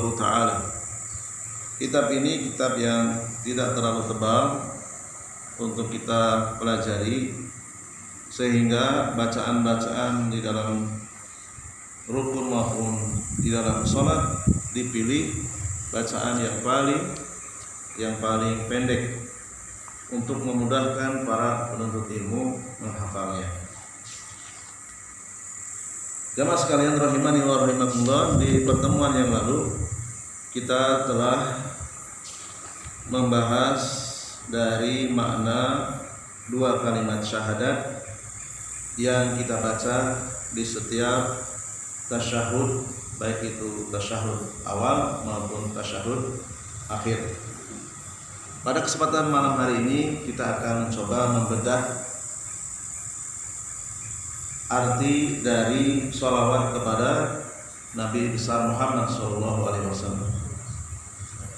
rahimahullahu ta'ala. Kitab ini kitab yang tidak terlalu tebal untuk kita pelajari, sehingga bacaan-bacaan di dalam rukun maupun di dalam sholat dipilih bacaan yang paling pendek untuk memudahkan para penuntut ilmu menghafalnya. Jamaah sekalian rahimani wa rahimakumullah, di pertemuan yang lalu kita telah membahas dari makna dua kalimat syahadat yang kita baca di setiap tasyahud, baik itu tasyahud awal maupun tasyahud akhir. Pada kesempatan malam hari ini kita akan mencoba membedah arti dari sholawat kepada Nabi besar Muhammad SAW.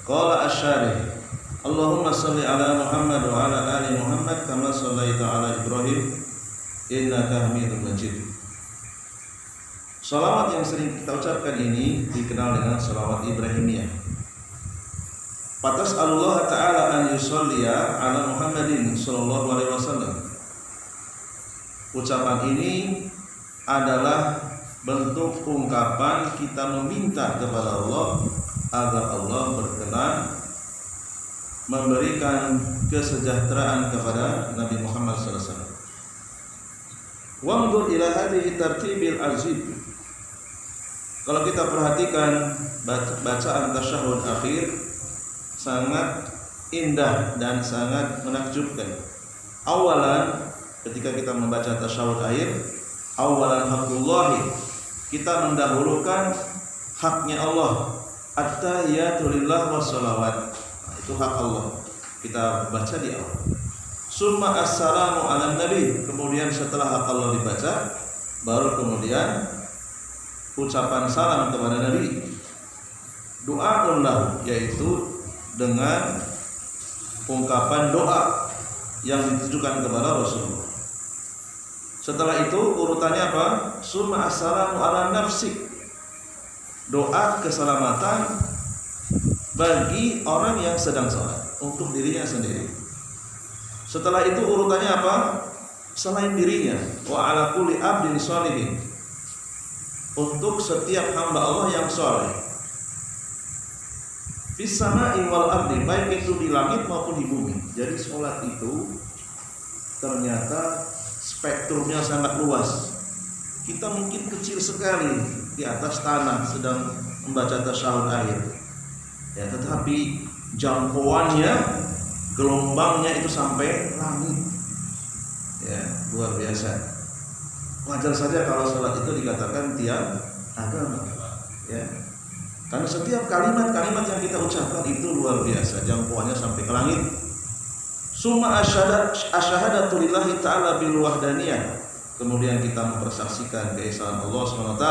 Qala asy-syarih, Allahumma shalli ala Muhammad wa ala ali Muhammad kama shallaita ala Ibrahim innaka Hamidum Majid. Shalawat yang sering kita ucapkan ini dikenal dengan shalawat Ibrahimiyah. Patas Allah Ta'ala an yusolliya ala Muhammadin sallallahu alaihi wasallam. Ucapan ini adalah bentuk ungkapan kita meminta kepada Allah agar Allah berkenan memberikan kesejahteraan kepada Nabi Muhammad SAW. Wa'ndur ila hadhihi tartibil azib. Kalau kita perhatikan bacaan tasyahud akhir sangat indah dan sangat menakjubkan. Awalan, ketika kita membaca tasyahud akhir, awalan haqqullahi, kita mendahulukan haknya Allah. At-tahiyatu lillah wassalawat, itu hak Allah, kita baca di awal. Summa assalamu ala nabi, kemudian setelah hak Allah dibaca, baru kemudian ucapan salam kepada Nabi. Doa lahu, yaitu dengan ungkapan doa yang ditujukan kepada Rasulullah. Setelah itu urutannya apa? Summa assalamu ala nafsik, doa keselamatan bagi orang yang sedang sholat, untuk dirinya sendiri. Setelah itu urutannya apa? Selain dirinya, wa ala kulli abdin sholihin, untuk setiap hamba Allah yang sholeh. Fis sama'i wal ardi, baik itu di langit maupun di bumi. Jadi sholat itu ternyata spektrumnya sangat luas. Kita mungkin kecil sekali di atas tanah sedang membaca tasyahud akhir, ya, tetapi jangkauannya, gelombangnya itu sampai langit, ya, luar biasa. Wajar saja kalau sholat itu dikatakan tiap agama, ya, karena setiap kalimat-kalimat yang kita ucapkan itu luar biasa, jangkauannya sampai ke langit. Summa asyhadatu lillahi ta'ala bil wahdaniyah, kemudian kita mempersaksikan keesaan Allah SWT.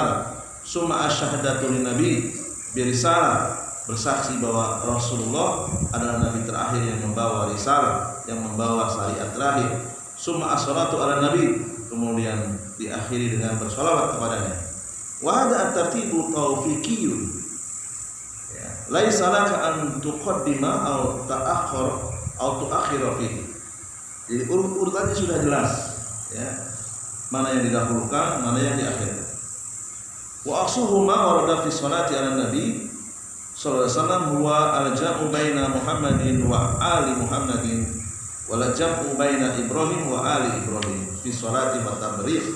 Summa asyhadatu linnabi birisalah, bersaksi bahwa Rasulullah adalah nabi terakhir yang membawa risalah, yang membawa syariat terakhir. Summa assalatu ala nabi, kemudian diakhiri dengan bersolawat kepadanya. Wa hadha at-tartibu taufiqiyyun, ya, laisa laka an tuqaddima aw ta'akhkhar aw tu'akhkhira fihi. Jadi urutannya sudah jelas, ya, mana yang didahulukan, mana yang diakhirkan. Wa aqsuhu ma warada fi sholati ala nabi sallallahu alaihi wasallam huwa al-jam'u baina Muhammadin wa ali Muhammadin wal jam'u baina Ibrahim wa ali Ibrahim fi sholati wa tabrikh.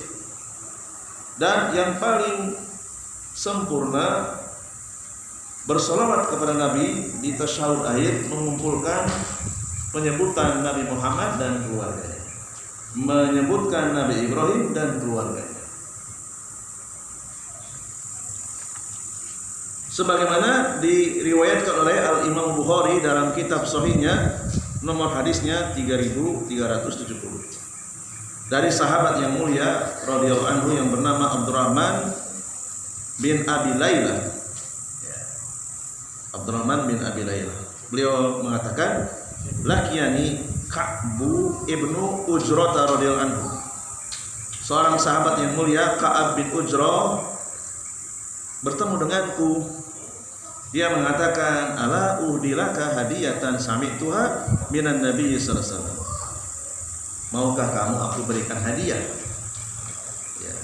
Dan yang paling sempurna bersolawat kepada Nabi di tasyahud akhir mengumpulkan penyebutan Nabi Muhammad dan keluarganya, menyebutkan Nabi Ibrahim dan keluarganya. Sebagaimana diriwayatkan oleh Al-Imam Bukhari dalam kitab Sahihnya, nomor hadisnya 3370, dari sahabat yang mulia radhiyallahu anhu yang bernama Abdurrahman bin Abi Layla. Abdurrahman bin Abi Layla, beliau mengatakan, Lakiyani Ka'bu ibnu Ujrah radhiyallahu anhu, seorang sahabat yang mulia Ka'ab bin Ujrah bertemu denganku. Dia mengatakan, ala uhdilaka hadiyatan sami'tuha minan nabi sallallahu alaihi wasallam. Maukah kamu aku berikan hadiah ya,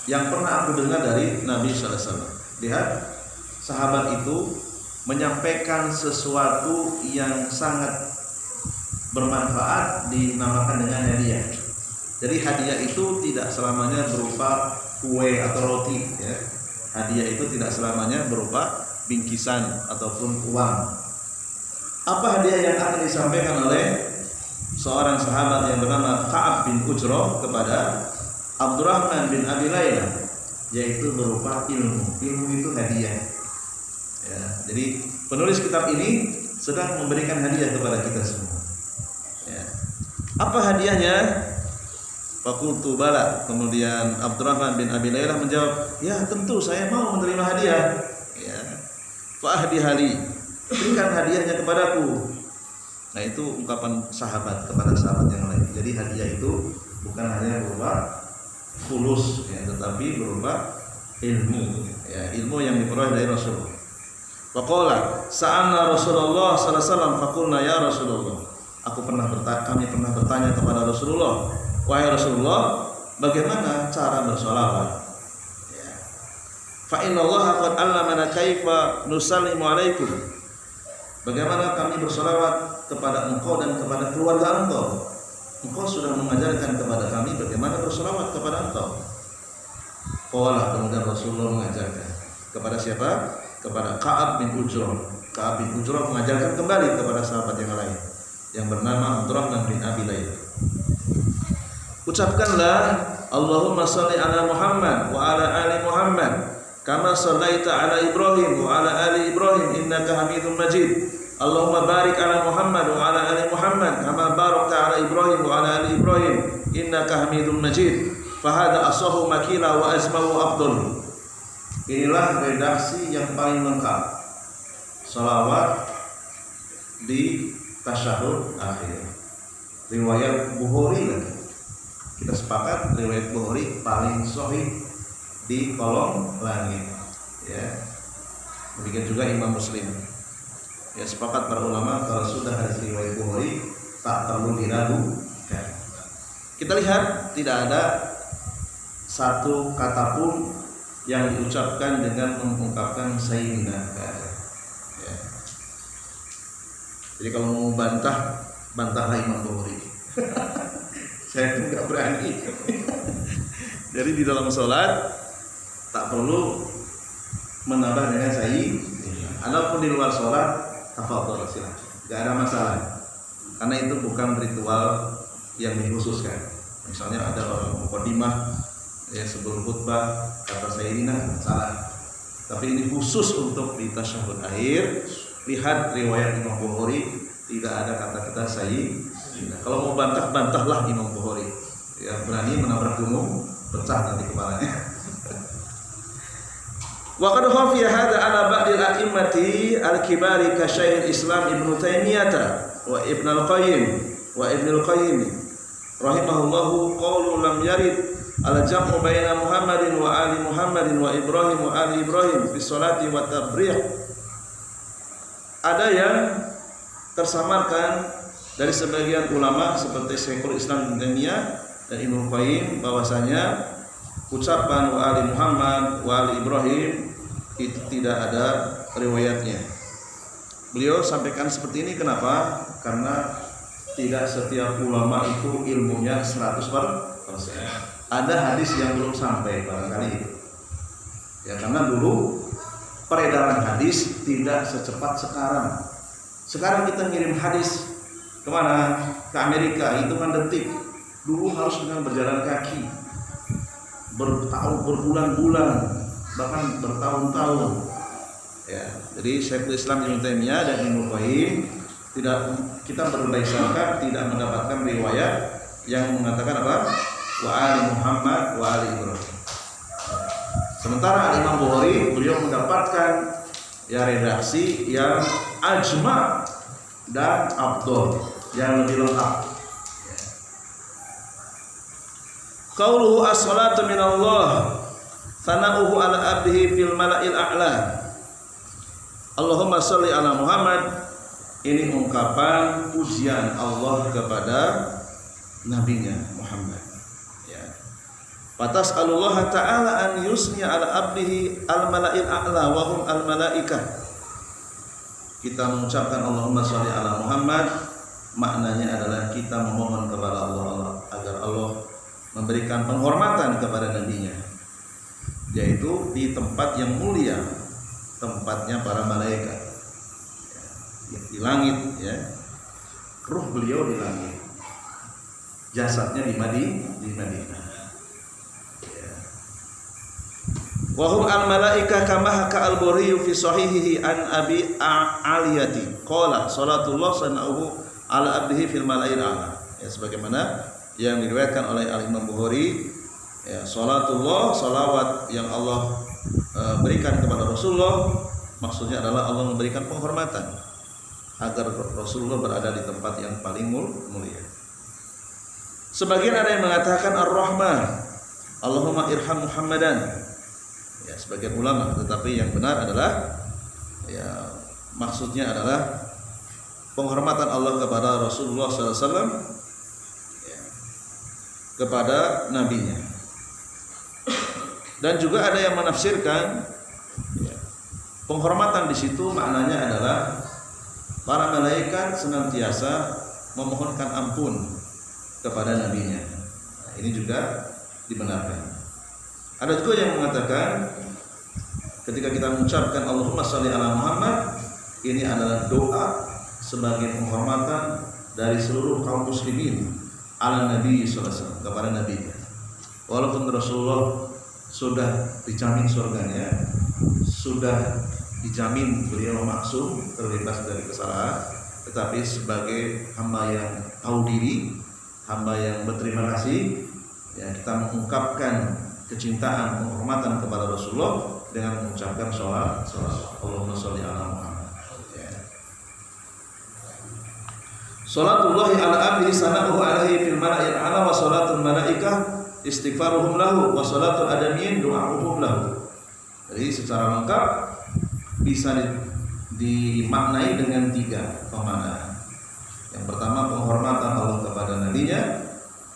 yang pernah aku dengar dari Nabi sallallahu alaihi wasallam. Lihat, sahabat itu menyampaikan sesuatu yang sangat bermanfaat dinamakan dengan hadiah. Jadi hadiah itu tidak selamanya berupa kue atau roti ya. Hadiah itu tidak selamanya berupa bingkisan ataupun uang. Apa hadiah yang akan disampaikan oleh seorang sahabat yang bernama Ka'ab bin Ujrah kepada Abdurrahman bin Abi Layla, yaitu berupa ilmu. Ilmu itu hadiah ya. Jadi penulis kitab ini sedang memberikan hadiah kepada kita semua ya. Apa hadiahnya? Fakultu bala. Kemudian Abdurrahman bin Abi Layla menjawab, ya tentu saya mau menerima hadiah ya. Fa'ahdihali, berikan hadiahnya kepadaku. Nah itu ungkapan sahabat kepada sahabat yang lain. Jadi hadiah itu bukan hanya berupa fulus ya, tetapi berupa ilmu ya, ilmu yang diperoleh dari Rasul. Faqala sa'alna Rasulullah sallallahu alaihi wasallam faqulna ya Rasulullah. Kami pernah bertanya kepada Rasulullah, wahai Rasulullah, bagaimana cara bersolawat? Ya. Fa innallaha qad 'allamana kaifa nusallimu 'alaikum. Bagaimana kami bersolawat kepada engkau dan kepada keluarga engkau? Engkau sudah mengajarkan kepada kami bagaimana bersolawat kepada engkau. Qala, kemudian Rasulullah mengajarkan kepada siapa? Kepada Ka'ab bin Ujrah. Ka'ab bin Ujrah mengajarkan kembali kepada sahabat yang lain yang bernama Abdurrahman bin Abi Layla. Ucapkanlah Allahumma shalli ala Muhammad wa ala ali Muhammad kama shallaita ala Ibrahim wa ala ali Ibrahim innaka Hamidum Majid. Allahumma barik ala Muhammad wa ala ali Muhammad kama barakta ala Ibrahim wa ala ali Ibrahim innaka Hamidum Majid. Fahada asahu makila wa azmahu afdal. Inilah redaksi yang paling lengkap salawat di tasyahud akhir. Riwayat Bukhari lagi. Kita sepakat riwayat Bukhari paling sahih di kolom langit ya. Demikian juga Imam Muslim. Ya, sepakat para ulama kalau sudah hadis riwayat Bukhari tak perlu diragukan. Kita lihat tidak ada satu kata pun yang diucapkan dengan mengungkapkan sayyidina ya. Jadi kalau mau bantahlah Imam Bukhari. Saya itu nggak berani. Jadi di dalam sholat tak perlu menambah dengan sayyidina. Adapun di luar sholat tafadhol silakan, nggak ada masalah. Karena itu bukan ritual yang dikhususkan. Misalnya ada orang mukadimah ya sebelum khutbah kata sayyidina salah. Tapi ini khusus untuk di tasyahud akhir. Lihat riwayat Imam Bukhari tidak ada kata-kata sayyidina. Kalau mau bantahlah Imam Bukhari. Ya berani menabrak gunung, pecah nanti kepalanya. Wa qad khafiya hadha ala ba'dil a'immati al-kibari ka Syekhul Islam Ibnu Taimiyah wa Ibnu al-Qayyim rahimahullahu qaulu lam yarid al-jam'u baina Muhammadin wa ali Muhammadin wa Ibrahim wa ali Ibrahim fi sholati wa tabrih. Ada yang tersamarkan dari sebagian ulama seperti Syekhul Islam Ibnu Taimiyah dan Ibnu Qayyim bahwasanya ucapan wa ali Muhammad wa ali Ibrahim itu tidak ada riwayatnya. Beliau sampaikan seperti ini kenapa? Karena tidak setiap ulama itu ilmunya 100%. Ada hadis yang belum sampai barangkali. Ya karena dulu peredaran hadis tidak secepat sekarang. Sekarang kita ngirim hadis kemana? Ke Amerika, hitungan detik. Dulu harus dengan berjalan kaki, berbulan-bulan, bahkan bertahun-tahun. Ya, jadi Syekhul Islam Ibnu Taimiyah dan Ibnu Qayyim kita berdasarkan tidak mendapatkan riwayat yang mengatakan apa? Wa ali Muhammad wa ali Ibrahim. Sementara Imam Bukhari beliau mendapatkan ya redaksi yang ajma dan afdal, yang lebih lengkap. Qauluhu as-salatu minallah, sana'uhu ala abdihi fil mala'il a'la. Allahumma sholli ala Muhammad, ini ungkapan pujian Allah kepada nabinya Muhammad. Ya. Patas Allah Ta'ala an yusni ala abdihi al-mala'il a'la wa hum al-mala'ikah. Kita mengucapkan Allahumma sholli ala Muhammad, maknanya adalah kita memohon kepada Allah agar Allah memberikan penghormatan kepada nabinya, yaitu di tempat yang mulia, tempatnya para malaikat ya, di langit ya. Ruh beliau di langit, jasadnya di Madinah ya. Wa hum al malaika kama haka al Bukhari fi sahihihi an Abi Aliyati qala salatullah sanahu ala abdihi fil mala'il a'la ya, sebagaimana yang diriwayatkan oleh Al Imam Bukhari ya, salatullah, salawat yang Allah berikan kepada Rasulullah, maksudnya adalah Allah memberikan penghormatan agar Rasulullah berada di tempat yang paling mulia. Sebagian ada yang mengatakan Ar-Rahman, Allahumma irham Muhammadan ya, sebagian ulama, tetapi yang benar adalah ya, maksudnya adalah penghormatan Allah kepada Rasulullah SAW ya, kepada nabinya. Dan juga ada yang menafsirkan ya, penghormatan di situ maknanya adalah para malaikat senantiasa memohonkan ampun kepada nabinya. Nah, ini juga dibenarkan. Ada juga yang mengatakan ketika kita mengucapkan Allahumma sholli ala Muhammad, ini adalah doa sebagai penghormatan dari seluruh kaum muslimin ala Nabi sallallahu alaihi wasallam, kepada nabinya. Walaupun Rasulullah sudah dijamin surganya, sudah dijamin beliau maksum, terbebas dari kesalahan, tetapi sebagai hamba yang tahu diri, hamba yang berterima kasih ya, kita mengungkapkan kecintaan, penghormatan kepada Rasulullah dengan mengucapkan sholawat Allahumma sholli ala Muhammad ya. Salatullahi ala abdi sana'uhu alaihi fil mala'il a'la wa salatul malaikah istighfaruhum lahu wa salatul adamiyin du'a'uhum lahu. Jadi secara lengkap bisa dimaknai dengan 3 pemaknaan. Yang pertama penghormatan Allah kepada nabinya,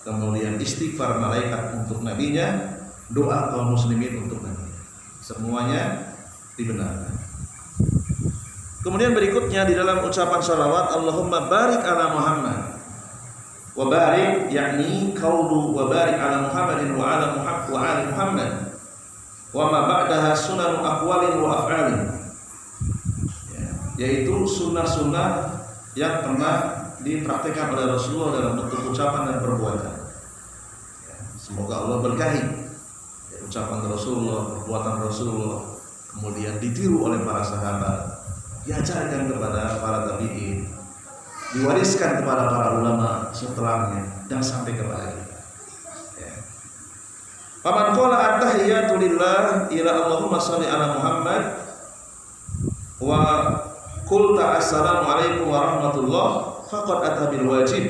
kemudian istighfar malaikat untuk nabinya, doa kaum muslimin untuk nabinya. Semuanya dibenarkan. Kemudian berikutnya di dalam ucapan shalawat Allahumma barik ala Muhammad wa barik, yakni qaulu wa barik ala Muhammadin wa ala Muhammad wa ali Muhammad wa ma ba'daha sunanu aqwalin wa af'alin ya, yaitu sunnah-sunnah yang pernah dipraktikkan oleh Rasulullah dalam bentuk ucapan dan perbuatan ya, semoga Allah berkahi ya, ucapan Rasulullah, perbuatan Rasulullah, kemudian ditiru oleh para sahabat, diajarkan kepada para tabi'in, diwariskan kepada para ulama setelahnya dan sampai kepada kita. Ya. Faman qala at-tahiyatu lillah ila Allahumma shalli ala Muhammad wa qulta assalamu alaikum warahmatullah faqad atabil wajib.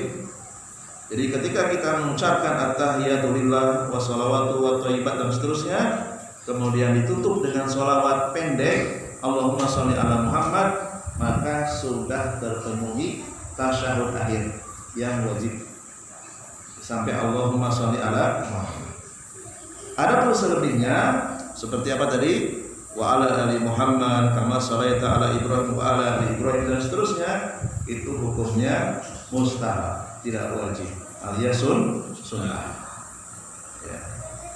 Jadi ketika kita mengucapkan at-tahiyatu lillah wa shalawatu wa thayyibat dan seterusnya, kemudian ditutup dengan sholawat pendek Allahumma sholli ala Muhammad, maka sudah terpenuhi tasyahud akhir yang wajib sampai Allahumma sholli ala Muhammad. Ada pun selebihnya seperti apa tadi, wa ala ali Muhammad kama shalaita ala Ibrahim wa ala ali Ibrahim dan seterusnya, itu hukumnya mustahab, tidak wajib, alias sunnah. Ya.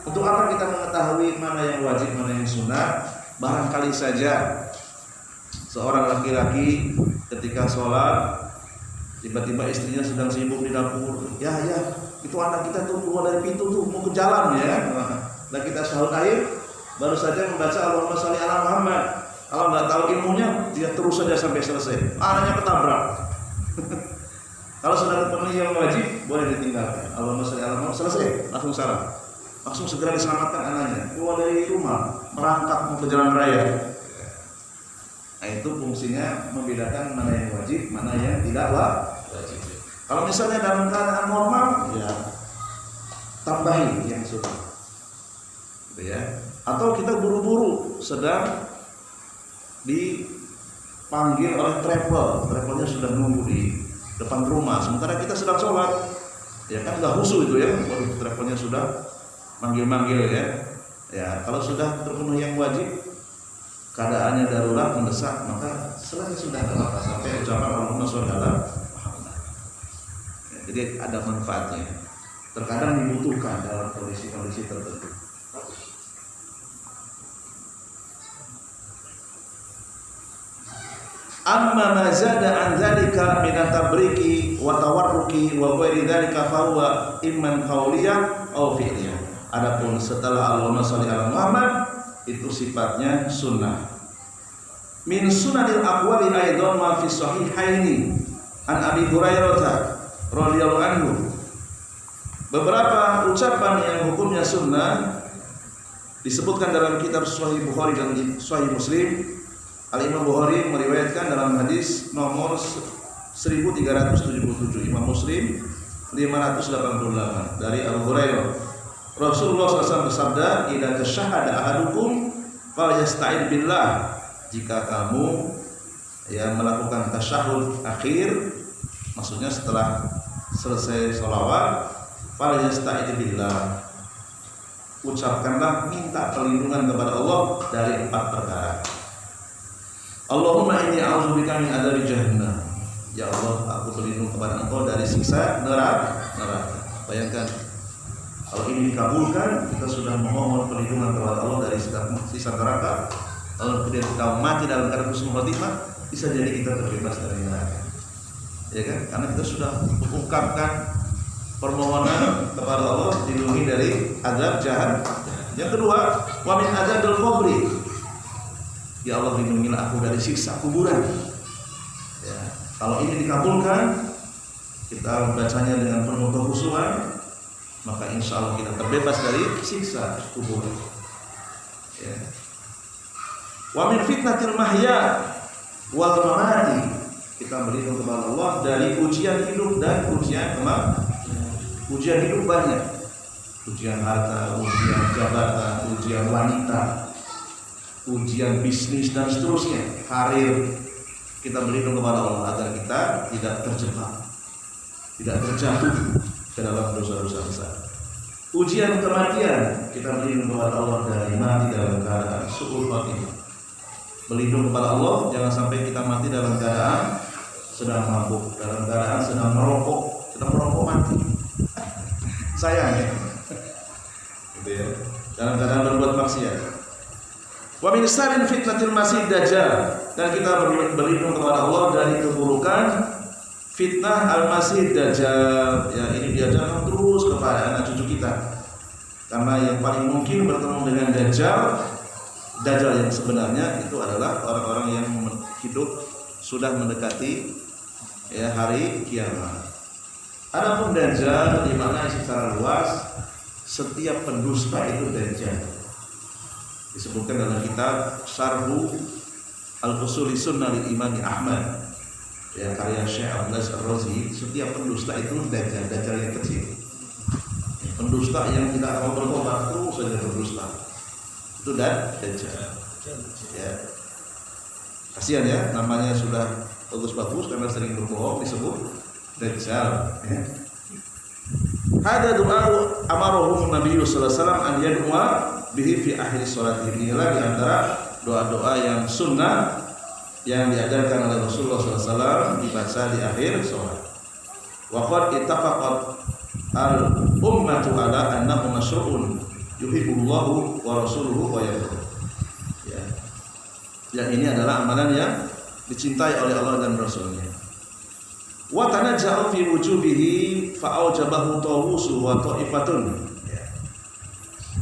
Untuk apa kita mengetahui mana yang wajib, mana yang sunnah? Barangkali saja seorang laki-laki ketika sholat tiba-tiba istrinya sedang sibuk di dapur, ya itu anak kita tuh keluar dari pintu tuh mau ke jalan ya. Nah kita syahud akhir baru saja membaca Allahumma sholli ala Muhammad. Kalau nggak tahu ilmunya dia terus saja sampai selesai, anaknya ketabrak. Kalau sudah terpenuhi yang wajib boleh ditinggalkan. Allahumma sholli ala Muhammad, selesai langsung salam, langsung segera diselamatkan anaknya, keluar dari rumah merangkak mau ke jalan raya. Nah itu fungsinya membedakan mana yang wajib, mana yang tidak wajib. Kalau misalnya dalam keadaan normal, ya tambahin yang sunnah, gitu ya. Atau kita buru-buru sedang di panggil oleh travelnya sudah nunggu di depan rumah, sementara kita sedang sholat, ya kan nggak khusyuk itu ya. Waduh, travelnya sudah manggil-manggil ya. Ya kalau sudah terpenuhi yang wajib, keadaannya darurat mendesak, maka selesai sudah apa sampai ucapan Allahumma sholli ala Muhammad. Ya, jadi ada manfaatnya. Terkadang dibutuhkan dalam kondisi-kondisi tertentu. Amma ma zada an dzalika min at-tabriki wa tawarruki wa ghairi dzalika fa huwa imman qauliyah aw fi'liyah. Adapun setelah Allahumma sholli ala Muhammad itu sifatnya sunnah. Min sunanil aqwali aidan ma fi sahihaini an Abi Hurairah radhiyallahu anhu. Beberapa ucapan yang hukumnya sunnah disebutkan dalam kitab Sahih Bukhari dan Sahih Muslim. Al-Imam Bukhari meriwayatkan dalam hadis nomor 1377, Imam Muslim 588 dari Abu Hurairah. Rasulullah SAW bersabda, "Idza tasyahhada ahadukum falyasta'id billah." Jika kamu melakukan tasyahud akhir, maksudnya setelah selesai sholawat, falyasta'id billah. Ucapkanlah minta perlindungan kepada Allah dari 4 perkara. Allahumma inni a'udzubika min adzabi jahannam. Ya Allah, aku berlindung kepada Engkau dari siksa neraka. Bayangkan, kalau ini dikabulkan, kita sudah memohon perlindungan kepada Allah dari siksa neraka. Lalu kemudian kita mati dalam keadaan husnul khotimah, bisa jadi kita terbebas dari neraka. Ya kan? Karena kita sudah mengungkapkan permohonan kepada Allah dilindungi dari azab jahannam. Yang kedua, wa min adzabil qabri. Ya Allah, lindungilah aku dari siksa kuburan. Ya, kalau ini dikabulkan, kita membacanya dengan penuh kekhusyuan, maka insya Allah kita terbebas dari siksa kuburan. Ya. Wa min fitnatil mahya wal mamati. Kita berlindung kepada Allah dari ujian hidup dan ujian kematian. Ujian hidup banyak, ujian harta, ujian jabatan, ujian wanita, ujian bisnis dan seterusnya, karir. Kita berlindung kepada Allah agar kita tidak terjebak, tidak terjatuh ke dalam dosa-dosa besar. Ujian kematian, kita berlindung kepada Allah dari mati dalam keadaan su'ul khotimah. Berlindung kepada Allah jangan sampai kita mati dalam keadaan sedang mabuk, dalam keadaan sedang merokok mati. Sayang ya. Gitu ya. Dalam keadaan berbuat maksiat. Wa min syarri fitnatil masih dajjal, dan kita berlindung kepada Allah dari keburukan fitnah al-masih dajjal. Ya, ini diajarkan terus kepada anak cucu kita. Karena yang paling mungkin bertemu dengan dajjal yang sebenarnya itu adalah orang-orang yang hidup sudah mendekati hari kiamat. Adapun dajjal dimaknai secara luas setiap pendusta itu dajjal. Disebutkan dalam kitab Syarhu Al-Usuli Sunnah Imam Ahmad, ya, karya Syekh Abdullah Ar-Razi. Setiap pendusta itu dajjal yang kecil, pendusta yang tidak mau bertobat terus saja berdusta, itu dajjal. Ya, kasihan ya, namanya sudah bagus-bagus karena sering berbohong disebut dajjal. Ya. Hada doa amarahum Nabi sallallahu alaihi wasallam an yad'a bihi fi akhir salat. Inilah di antara doa-doa yang sunnah yang diajarkan oleh Rasulullah sallallahu alaihi wasallam dibaca di akhir salat. Wa qad ittafaqat al-ummatu ala annahu masyru'un yuhibbullahu wa rasuluhu wa yarda. Ya. Dan ini adalah amalan yang dicintai oleh Allah dan Rasulnya. Wa tanajja'u fi wujubihi fa'aujabahu tawusu wa ta'ifatun.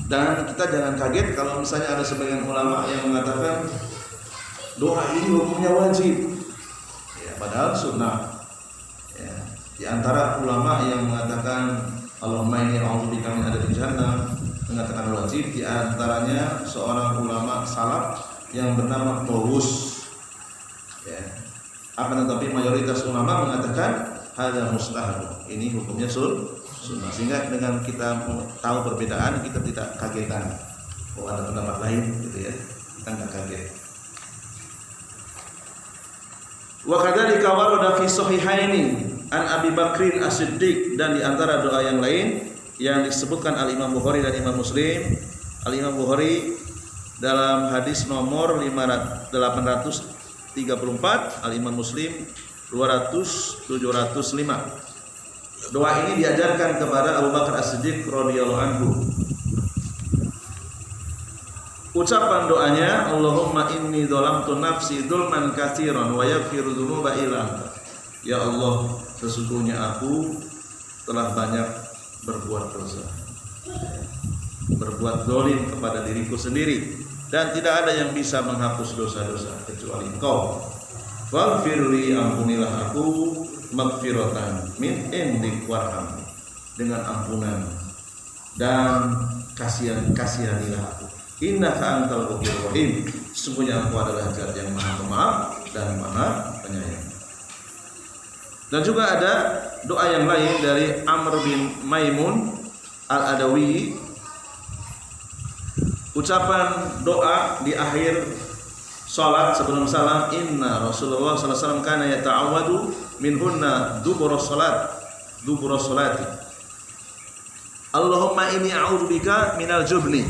Dan kita jangan kaget kalau misalnya ada sebagian ulama yang mengatakan doa ini hukumnya wajib, ya, padahal sunnah. Ya. Di antara ulama yang mengatakan Allahumma inni a'udzubika min adzabil jahannam mengatakan wajib, di antaranya seorang ulama salaf yang bernama Tawus. Ya. Akan tetapi mayoritas ulama mengatakan hadza mustahab, ini hukumnya sunnah. Sehingga dengan kita tahu perbedaan, kita tidak kagetan. Oh, ada pendapat lain gitu ya, kita nggak kaget. Wa kadzalika warada fi sahihaini an Abi Bakrin As-Siddiq, dan di antara doa yang lain yang disebutkan Al-Imam Bukhari dan Imam Muslim. Al-Imam Bukhari dalam hadis nomor 834, Al-Imam Muslim 705. Doa ini diajarkan kepada Abu Bakar As-Siddiq radhiyallahu anhu. Ucapan doanya, Allahumma inni dzalamtu nafsi dzulman katsiran wa yaghfiru dzunuba illa anta. Ya Allah, sesungguhnya aku telah banyak berbuat dosa, berbuat zalim kepada diriku sendiri, dan tidak ada yang bisa menghapus dosa-dosa kecuali Engkau. Faghfirli, ampunilah aku, maghfiratan min indik warham, dengan ampunan dan kasihanilah aku. Innaka antal ghafurur rahim, sesungguhnya Engkau adalah Zat yang Maha Pemaaf dan Maha Penyayang. Dan juga ada doa yang lain dari Amr bin Maimun Al-Adawi. Ucapan doa di akhir salat sebelum salam, inna Rasulullah sallallahu alaihi wasallam kana yata'awwadu minhunna dubura salati. Allahumma inni a'udzubika minal jubni.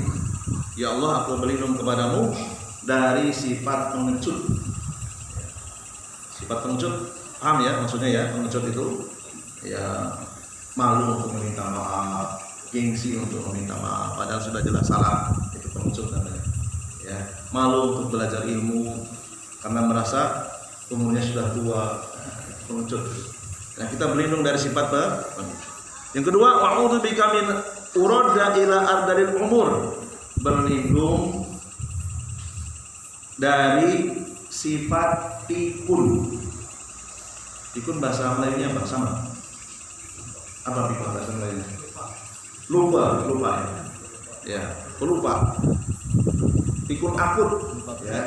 Ya Allah, aku berlindung kepadamu dari sifat pengecut. Sifat pengecut, paham ya maksudnya ya? Pengecut itu ya malu untuk meminta maaf, gengsi untuk meminta maaf, padahal sudah jelas salah. Itu pengecut namanya. Ya, malu untuk belajar ilmu karena merasa umurnya sudah tua, pengecut. Nah, kita berlindung dari sifat pengecut. Yang kedua, wa'udzubika min uradda ila ardalil umur, berlindung dari sifat pikun. Pikun bahasa Melayunya apa? Sama. Apa pikun bahasa Melayunya? Lupa ya. Pelupa. Pikun akut ya.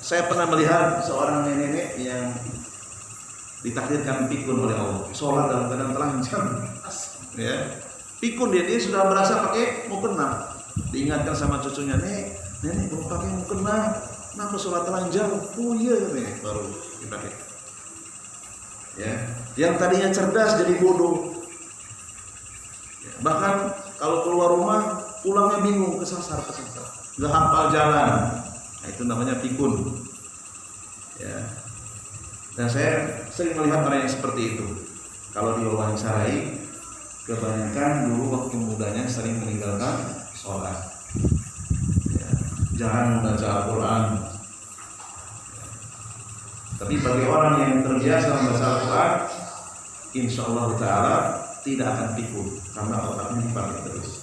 Saya pernah melihat seorang nenek yang ditakdirkan pikun oleh Allah, sholat dalam keadaan telanjang ya. Pikun dia sudah merasa pakai mukena. Diingatkan sama cucunya, nenek belum pakai mukena, kenapa sholat telanjang? Oh iya nih, baru dipakai. Ya, yang tadinya cerdas jadi bodoh. Ya, bahkan kalau keluar rumah pulangnya bingung, kesasar, nggak hafal jalan. Nah, itu namanya pikun. Ya. Dan saya sering melihat orang yang seperti itu. Kalau diwawancarai, kebanyakan dulu waktu mudanya sering meninggalkan sholat, ya, jarang membaca Al-Quran. Tapi bagi orang yang terbiasa membaca Al-Quran, insya Allah Ta'ala tidak akan pikun, karena otaknya dipakai terus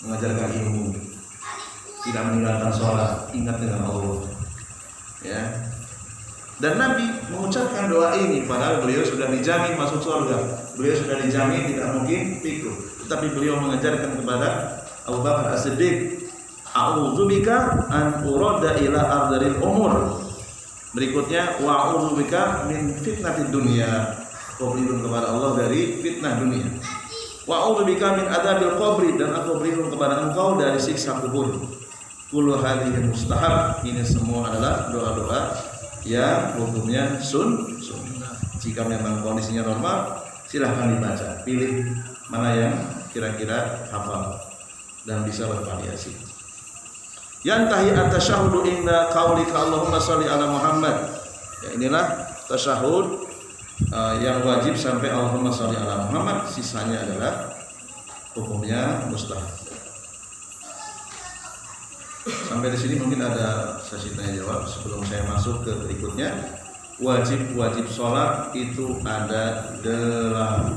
mengajarkan ilmu, tidak meninggalkan sholat, ingat dengan Allah. Ya. Dan Nabi mengucapkan doa ini padahal beliau sudah dijamin masuk surga. Beliau sudah dijamin tidak mungkin pikun. Tetapi beliau mengajarkan kepada Abu Bakar As-Siddiq, a'udzubika an uradda ila ardhil umur. Berikutnya, wa a'udzubika min fitnatid dunya. Kau berlindung kepada Allah dari fitnah dunia. Wa a'udzubika min adzabil qabri, dan aku berlindung kepada Engkau dari siksa kubur. Kullu hadhihi mustahab. Ini semua adalah doa-doa yang hukumnya sunnah. Jika memang kondisinya normal, silahkan dibaca, pilih mana yang kira-kira hafal dan bisa bervariasi. Yantahi at-tasyahhudu inda qaulika Allahumma shalli ala Muhammad. Ya, inilah tasyahud yang wajib sampai Allahumma shalli ala Muhammad, sisanya adalah hukumnya mustahab. Sampai di sini mungkin ada sesi tanya jawab. Sebelum saya masuk ke berikutnya, wajib sholat itu ada 8.